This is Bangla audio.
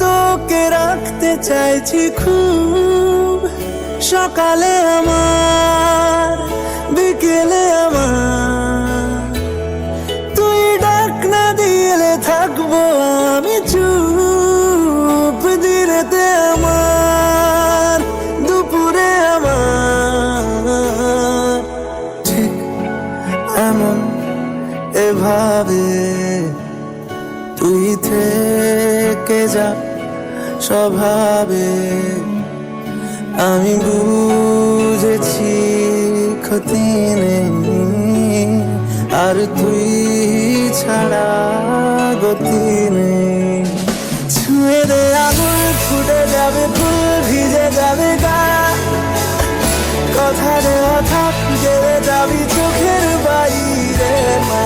তোকে রাখতে চাইছি খুব, সকালে আমার বিকেলে আমার, তুই ডাক না দিলে থাকবো আমি চুপ, দিনেতে আমার দুপুরে আমার, ঠিক এমন এভাবে তুই থেকে যা স্বভাবে। আমি বুঝেছি ক্ষতি নেই, আর তুই ছাড়া গতি নেই। ছুঁয়ে দে আগুন, ফুটে যাবে ফুল, ভিজে যাবে গা, কথা দেওয়া থাক, গেলে যাবি চোখের বাইরে না।